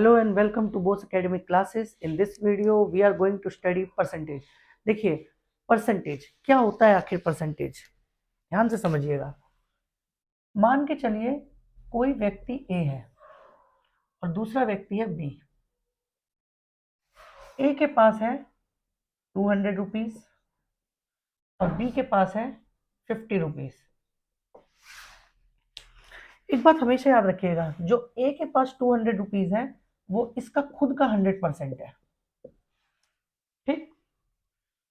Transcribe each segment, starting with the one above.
Hello and welcome to Bose Academic classes. In this video, we are going to study percentage. देखिए percentage क्या होता है आखिर percentage, ध्यान से समझिएगा। मान के चलिए कोई व्यक्ति ए है और दूसरा व्यक्ति है बी। ए के पास है 200 रुपीज और बी के पास है 50 रुपीज। एक बात हमेशा याद रखिएगा, जो ए के पास 200 रुपीज है वो इसका खुद का 100% है, ठीक।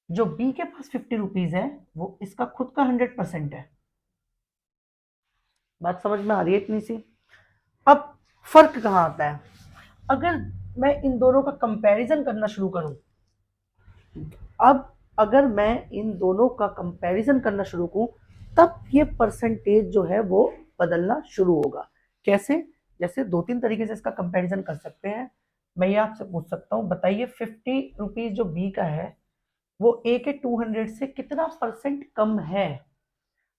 जो बी के पास 50 रुपीज है वो इसका खुद का 100% है। बात समझ में आ रही है इतनी सी। अब फर्क कहाँ आता है, अगर मैं इन दोनों का कंपैरिजन करना शुरू करूं, अगर मैं इन दोनों का कंपैरिजन करना शुरू करूं तब ये परसेंटेज जो है वो बदलना शुरू होगा। कैसे? जैसे दो तीन तरीके से इसका कंपैरिजन कर सकते हैं। मैं ये आपसे पूछ सकता हूं, बताइए 50 रुपीज जो बी का है वो ए के 200 से कितना परसेंट कम है।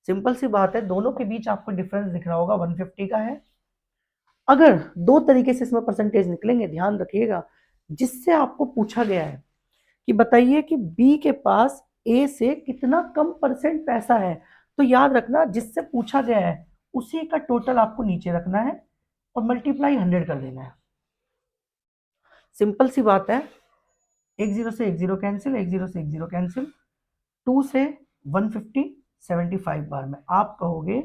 सिंपल सी बात है, दोनों के बीच आपको डिफरेंस दिख रहा होगा 150 का है। अगर दो तरीके से इसमें परसेंटेज निकलेंगे, ध्यान रखिएगा, जिससे आपको पूछा गया है कि बताइए कि बी के पास ए से कितना कम परसेंट पैसा है, तो याद रखना जिससे पूछा गया है उसी का टोटल आपको नीचे रखना है और मल्टीप्लाई 100 कर देना है। सिंपल सी बात है, एक जीरो से एक जीरो कैंसिल, एक जीरो से एक जीरो कैंसिल, 2 से 150 75 बार में आप कहोगे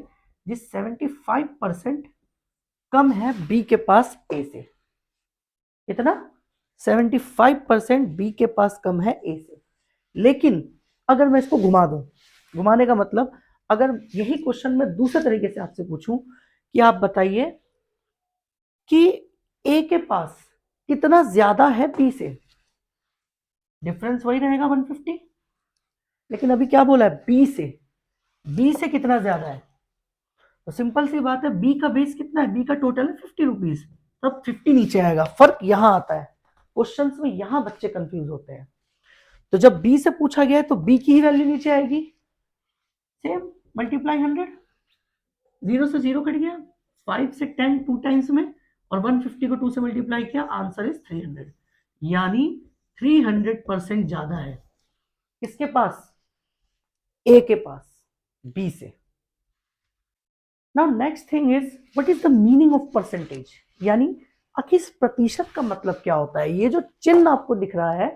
जिस 75% कम है बी के पास ए से। कितना? 75% बी के पास कम है ए से। लेकिन अगर मैं इसको घुमा दूं, घुमाने का मतलब अगर यही क्वेश्चन मैं दूसरे तरीके से आपसे पूछूं कि आप बताइए कि ए के पास कितना ज्यादा है बी से, डिफरेंस वही रहेगा 150। लेकिन अभी क्या बोला है, बी से कितना ज्यादा है, तो सिंपल सी बात है, बी का बेस कितना है, बी का टोटल है 50 रुपीज, तब 50 नीचे आएगा। फर्क यहां आता है, क्वेश्चन में यहां बच्चे कंफ्यूज होते हैं। तो जब बी से पूछा गया है तो बी की ही वैल्यू नीचे आएगी, सेम मल्टीप्लाई 100, जीरो से जीरो कट गया, 5 से 10 टू टाइम्स में, और 150 को 2 से मल्टीप्लाई किया, आंसर इज 300। यानी 300% ज्यादा है किसके पास, ए के पास बी से। Now next thing is what is the meaning of percentage, यानी आखिर इस प्रतिशत का मतलब क्या होता है। ये जो चिन्ह आपको दिख रहा है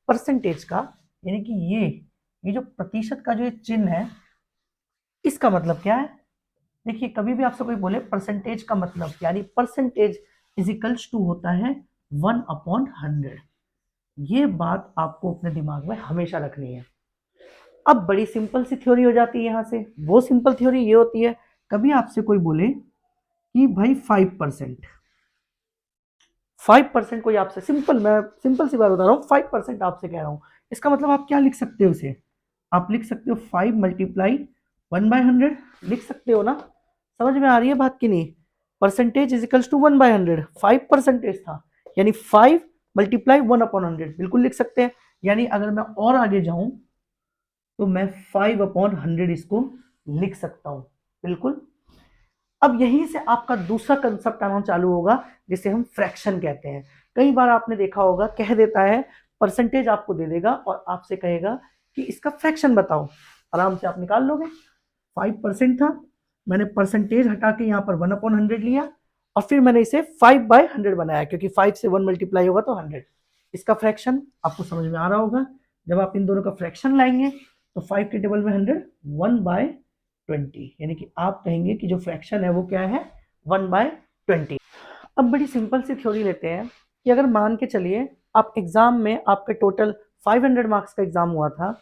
परसेंटेज का, यानी कि ये जो प्रतिशत का जो ये चिन्ह है, इसका मतलब क्या है। देखिए कभी भी आपसे कोई बोले परसेंटेज का मतलब, यानी परसेंटेज इज इक्वल्स टू होता है 1/100। ये बात आपको अपने दिमाग में हमेशा रखनी है। अब बड़ी सिंपल सी थ्योरी हो जाती है यहां से। वो सिंपल थ्योरी ये होती है, कभी आपसे कोई बोले कि भाई 5%, 5% कोई आपसे, मैं सिंपल सी बात बता रहा हूँ, 5% आपसे कह रहा हूँ, इसका मतलब आप क्या लिख सकते हो उसे, आप लिख सकते हो 5 मल्टीप्लाई 1/100, लिख सकते हो ना। समझ में आ रही है बात की नहीं? परसेंटेज इज इक्वल्स टू 1/100, 5% था, यानी 5 मल्टीप्लाई 1/100 बिल्कुल लिख सकते हैं। यानी अगर मैं और आगे जाऊं तो मैं 5/100 इसको लिख सकता हूं, बिल्कुल। अब यहीं से आपका दूसरा कंसेप्ट आना चालू होगा, जिसे हम फ्रैक्शन कहते हैं। कई बार आपने देखा होगा, कह देता है परसेंटेज आपको दे देगा और आपसे कहेगा कि इसका फ्रैक्शन बताओ, आराम से आप निकाल लोगे। 5% था, मैंने परसेंटेज हटा के यहाँ पर 1/100 लिया और फिर मैंने इसे 5/100 बनाया, क्योंकि 5 से 1 मल्टीप्लाई होगा तो 100। इसका फ्रैक्शन आपको समझ में आ रहा होगा। जब आप इन दोनों का फ्रैक्शन लाएंगे तो 5 के टेबल में 100, 1/20, यानी कि आप कहेंगे कि जो फ्रैक्शन है वो क्या है, 1/20। अब बड़ी सिंपल सी थ्योरी लेते हैं कि अगर मान के चलिए आप एग्जाम में, आपके टोटल 500 मार्क्स का एग्जाम हुआ था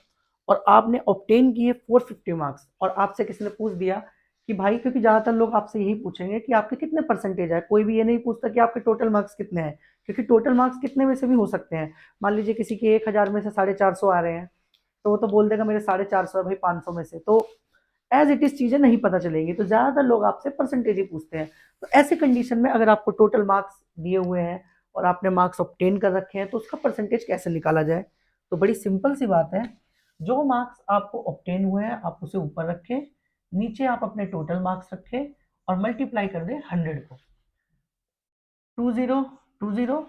और आपने ऑब्टेन किए 450 मार्क्स, और आपसे किसी ने पूछ दिया कि भाई, क्योंकि ज्यादातर लोग आपसे यही पूछेंगे कि आपके कितने परसेंटेज है, कोई भी ये नहीं पूछता कि आपके टोटल मार्क्स कितने हैं, क्योंकि टोटल मार्क्स कितने में से भी हो सकते हैं। मान लीजिए किसी के 1000 में से 450 आ रहे हैं, तो वो तो बोल देगा मेरे 450 है भाई 500 में से, तो एज इट इज चीजें नहीं पता चलेंगी, तो ज्यादातर लोग आपसे परसेंटेज ही पूछते हैं। तो ऐसे कंडीशन में अगर आपको टोटल मार्क्स दिए हुए हैं और आपने मार्क्स ऑब्टेन कर रखे हैं, तो उसका परसेंटेज कैसे निकाला जाए। तो बड़ी सिंपल सी बात है, जो मार्क्स आपको ऑब्टेन हुए हैं आप उसे ऊपर रखें, नीचे आप अपने टोटल मार्क्स रखें और मल्टीप्लाई कर दें 100 को। 20 20,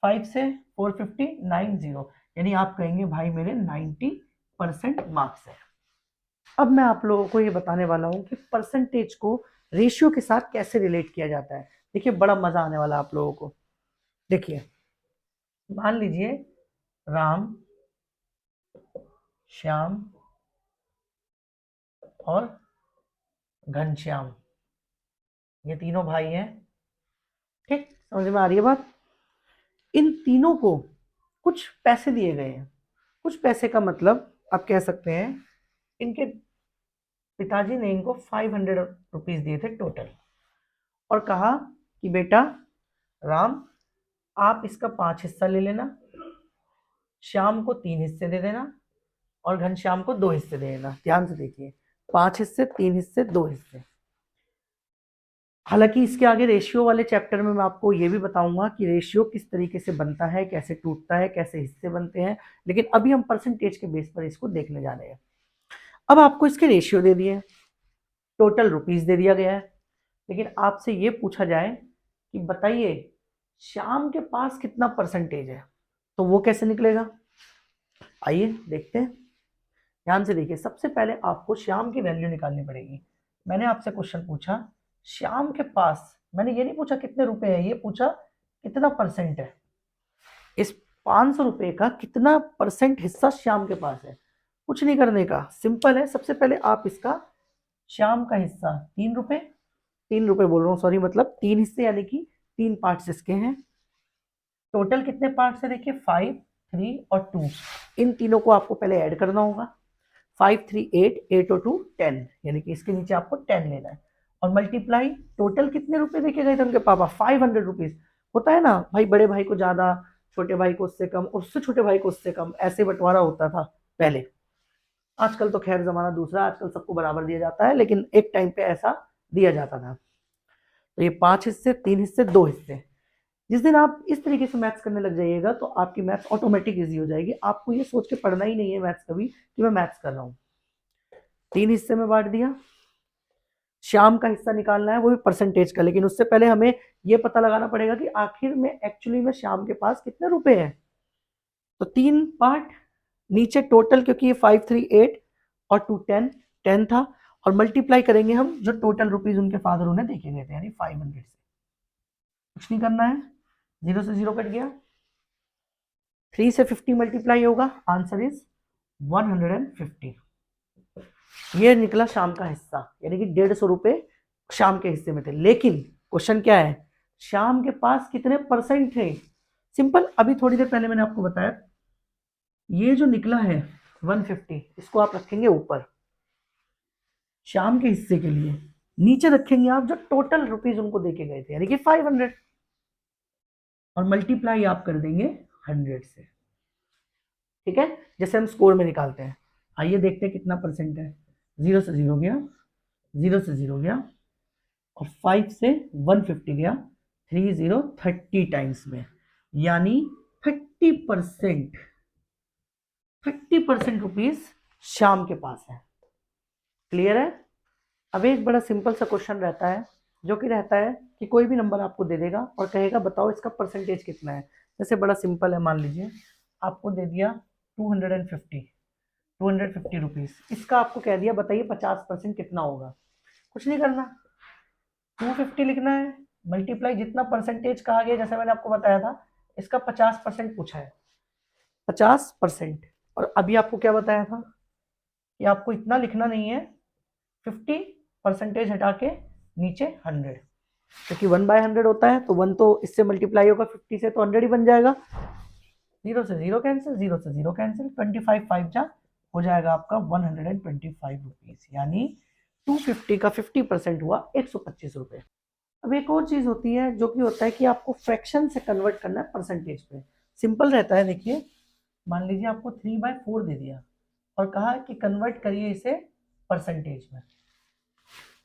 5 से 450, 90, यानी आप कहेंगे भाई मेरे 90% मार्क्स है। अब मैं आप लोगों को ये बताने वाला हूं कि परसेंटेज को रेशियो के साथ कैसे रिलेट किया जाता है। देखिए बड़ा मजा आने वाला है आप लोगों को। देखिए मान लीजिए राम, श्याम और घनश्याम, ये तीनों भाई हैं। ठीक, समझ में आ रही है बात। इन तीनों को कुछ पैसे दिए गए हैं। कुछ पैसे का मतलब आप कह सकते हैं इनके पिताजी ने इनको 500 रुपीज दिए थे टोटल, और कहा कि बेटा राम आप इसका 5 हिस्सा ले लेना, श्याम को 3 हिस्से दे देना, और घनश्याम को 2 हिस्से दे देना। ध्यान से देखिए, 5 हिस्से, 3 हिस्से, 2 हिस्से। हालांकि इसके आगे रेशियो वाले चैप्टर में मैं आपको ये भी बताऊंगा कि रेशियो किस तरीके से बनता है, कैसे टूटता है, कैसे हिस्से बनते हैं, लेकिन अभी हम परसेंटेज के बेस पर इसको देखने जा रहे हैं। अब आपको इसके रेशियो दे दिए, टोटल रुपीस दे दिया गया है, लेकिन आपसे ये पूछा जाए कि बताइए श्याम के पास कितना परसेंटेज है, तो वो कैसे निकलेगा? आइए देखते हैं। ध्यान से देखिए, सबसे पहले आपको श्याम की वैल्यू निकालनी पड़ेगी। मैंने आपसे क्वेश्चन पूछा श्याम के पास, मैंने ये नहीं पूछा कितने रुपए है, ये पूछा कितना परसेंट है। इस 500 रुपए का कितना परसेंट हिस्सा श्याम के पास है? कुछ नहीं करने का, सिंपल है। सबसे पहले आप इसका श्याम का हिस्सा 3 रुपए, 3 रुपए बोल रहा हूँ सॉरी, मतलब 3 हिस्से यानी कि 3 पार्ट्स इसके हैं। टोटल कितने पार्ट्स है देखिए, 5, 3 और 2। इन तीनों को आपको पहले ऐड करना होगा। 5, 3, 8, 8 और 2 10, यानी कि इसके नीचे आपको 10 लेना है, और मल्टीप्लाई टोटल कितने रुपए देखे गए थे उनके पापा, 500 रुपीज। होता है ना भाई, बड़े भाई को ज्यादा, छोटे भाई को उससे कम, और उससे छोटे भाई को उससे कम, ऐसे बंटवारा होता था पहले। आजकल तो खैर जमाना दूसरा, आजकल सबको बराबर दिया जाता है, लेकिन एक टाइम पे ऐसा दिया जाता था। तो ये 5 हिस्से, 3 हिस्से, 2 हिस्से। जिस दिन आप इस तरीके से मैथ्स करने लग जाइएगा तो आपकी मैथ्स ऑटोमेटिक इजी हो जाएगी। आपको ये सोच के पढ़ना ही नहीं है मैथ्स कभी कि मैं मैथ्स कर रहा हूँ। 3 हिस्से में बांट दिया, श्याम का हिस्सा निकालना है, वो भी परसेंटेज का, लेकिन उससे पहले हमें ये पता लगाना पड़ेगा कि आखिर में एक्चुअली में श्याम के पास कितने रुपए हैं। तो 3 पार्ट नीचे टोटल, क्योंकि ये 5, 3, 8 और 2 10, 10 था, और मल्टीप्लाई करेंगे हम जो टोटल रुपीज उनके फादर उन्हें देखे गए थे, यानी 500 से। कुछ नहीं करना है, 0 से 0 कट गया, 3 से 50 मल्टीप्लाई होगा, आंसर इज 150। ये निकला शाम का हिस्सा, यानी कि 150 रुपए शाम के हिस्से में थे। लेकिन क्वेश्चन क्या है, शाम के पास कितने परसेंट थे? सिंपल, अभी थोड़ी देर पहले मैंने आपको बताया, ये जो निकला है 150, इसको आप रखेंगे ऊपर शाम के हिस्से के लिए, नीचे रखेंगे आप जो टोटल रुपीज उनको देके गए थे, यानी कि 500, और मल्टीप्लाई आप कर देंगे 100 से। ठीक है, जैसे हम स्कोर में निकालते हैं। आइए देखते हैं कितना परसेंट है। 0 से 0 गया, 0 से 0 गया, और 5 से 150 गया, 30 30 टाइम्स में, यानी 30%, 30% रुपीज शाम के पास है। क्लियर है? अब एक बड़ा सिंपल सा क्वेश्चन रहता है, जो कि रहता है कि कोई भी नंबर आपको दे देगा और कहेगा बताओ इसका परसेंटेज कितना है। जैसे बड़ा सिंपल है, मान लीजिए आपको दे दिया 250 रुपीज, इसका आपको कह दिया बताइए 50% कितना होगा। कुछ नहीं करना, 250 लिखना है, मल्टीप्लाई जितना परसेंटेज कहा गया, जैसे मैंने आपको बताया था, इसका 50% पूछा है, 50%। और अभी आपको क्या बताया था कि आपको इतना लिखना नहीं है, 50% हटा के नीचे 100, क्योंकि 1/100 होता है, तो 1 तो इससे मल्टीप्लाई होगा 50 से, तो 100 ही बन जाएगा। 0 से 0 कैंसिल, 0 से 0 कैंसिल, 25 5 जा हो जाएगा आपका 125 रुपीज, यानी 250 का 50% हुआ 125 रुपए। अब एक और चीज होती है जो कि होता है कि आपको फ्रैक्शन से कन्वर्ट करना है परसेंटेज पे। सिंपल रहता है, देखिए मान लीजिए आपको 3/4 दे दिया और कहा कि कन्वर्ट करिए इसे परसेंटेज में।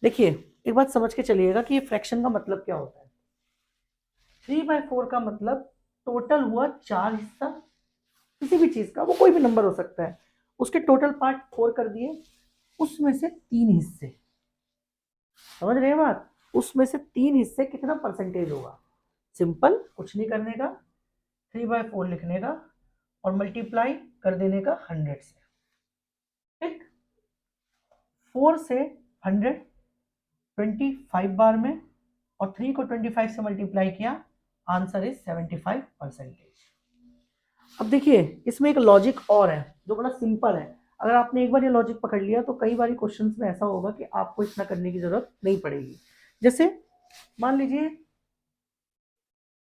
देखिए एक बात समझ के चलिएगा कि ये फ्रैक्शन का मतलब क्या होता है। 3/4 का मतलब टोटल हुआ 4 हिस्सा किसी भी चीज का, वो कोई भी नंबर हो सकता है, उसके टोटल पार्ट 4 कर दिए, उसमें से 3 हिस्से, समझ रहे हैं बात, उसमें से 3 हिस्से कितना परसेंटेज होगा। सिंपल, कुछ नहीं करने का, 3/4 लिखने का और मल्टीप्लाई कर देने का 100 से। ठीक, 4 से 100 25 बार में और 3 को 25 से मल्टीप्लाई किया, आंसर इज 75%। अब देखिए इसमें एक लॉजिक और है जो बड़ा सिंपल है। अगर आपने एक बार ये लॉजिक पकड़ लिया तो कई बार क्वेश्चंस में ऐसा होगा कि आपको इतना करने की जरूरत नहीं पड़ेगी। जैसे मान लीजिए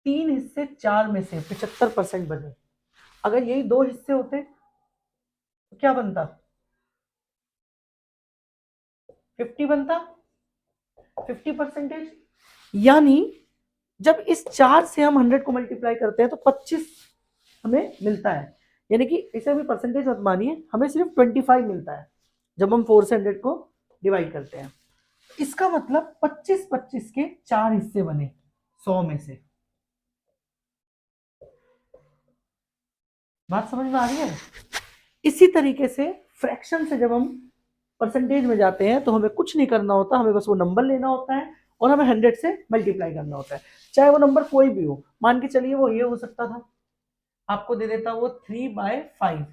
3 हिस्से 4 में से 75% बने, अगर यही 2 हिस्से होते तो क्या बनता? 50 बनता, 50%। यानी जब इस 4 से हम 100 को मल्टीप्लाई करते हैं तो 25 हमें मिलता है। यानी कि इसे भी परसेंटेज मत मानिए, हमें सिर्फ 25 मिलता है जब हम 4 से 100 को डिवाइड करते हैं। इसका मतलब 25-25 के 4 हिस्से बने 100 में से। बात समझ में आ रही है? इसी तरीके से फ्रैक्शन से जब हम परसेंटेज में जाते हैं तो हमें कुछ नहीं करना होता, हमें बस वो नंबर लेना होता है और हमें 100 से मल्टीप्लाई करना होता है, चाहे वो नंबर कोई भी हो। मान के चलिए वो ये हो सकता था, आपको दे देता वो 3/5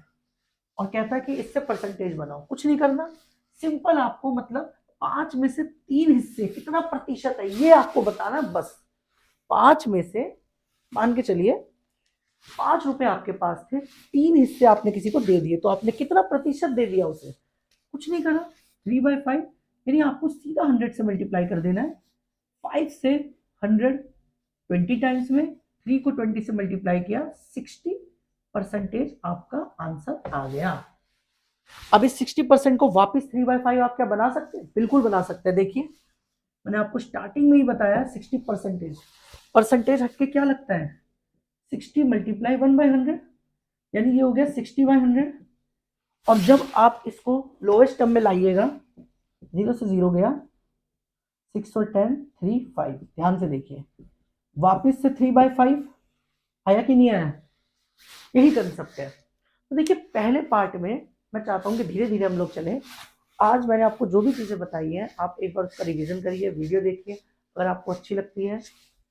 और कहता कि इससे परसेंटेज बनाओ। कुछ नहीं करना, सिंपल आपको मतलब 5 में से 3 हिस्से कितना प्रतिशत है ये आपको बताना। बस 5 में से मान के चलिए 5 रुपए आपके पास थे, 3 हिस्से आपने किसी को दे दिए, तो आपने कितना प्रतिशत दे दिया उसे? कुछ नहीं करा, 3/5। यानी आपको सीधा 100 से मल्टीप्लाई कर देना है। 5 से 100 20 टाइम्स में, 3 को 20 से मल्टीप्लाई किया, 60% आपका आंसर आ गया। अब इस 60% को वापस 3/5 आप क्या बना सकते हैं? बिल्कुल बना सकते हैं। देखिए मैंने आपको स्टार्टिंग में ही बताया 60%। परसेंटेज हटके क्या लगता है? 60 मल्टीप्लाई 1/100, यानी ये हो गया 60/100। और जब आप इसको लोएस्ट टर्म में लाइएगा, 0 से 0 गया, 6 और 10 3 5। ध्यान से देखिए, वापस से 3/5 आया कि नहीं आया? यही कंसेप्ट है। तो देखिए पहले पार्ट में मैं चाहता हूँ कि धीरे धीरे हम लोग चलें। आज मैंने आपको जो भी चीज़ें बताई हैं आप एक बार उसका रिवीजन करिए, वीडियो देखिए। अगर आपको अच्छी लगती है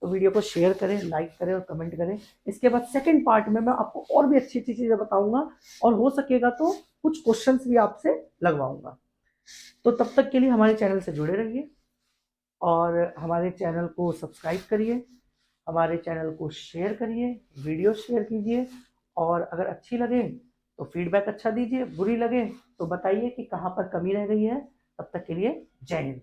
तो वीडियो को शेयर करें, लाइक करें और कमेंट करें। इसके बाद सेकंड पार्ट में मैं आपको और भी अच्छी अच्छी चीज़ें बताऊंगा और हो सकेगा तो कुछ क्वेश्चंस भी आपसे लगवाऊंगा। तो तब तक के लिए हमारे चैनल से जुड़े रहिए और हमारे चैनल को सब्सक्राइब करिए, हमारे चैनल को शेयर करिए, वीडियो शेयर कीजिए और अगर अच्छी लगे तो फीडबैक अच्छा दीजिए, बुरी लगे तो बताइए कि कहाँ पर कमी रह गई है। तब तक के लिए जय हिंद।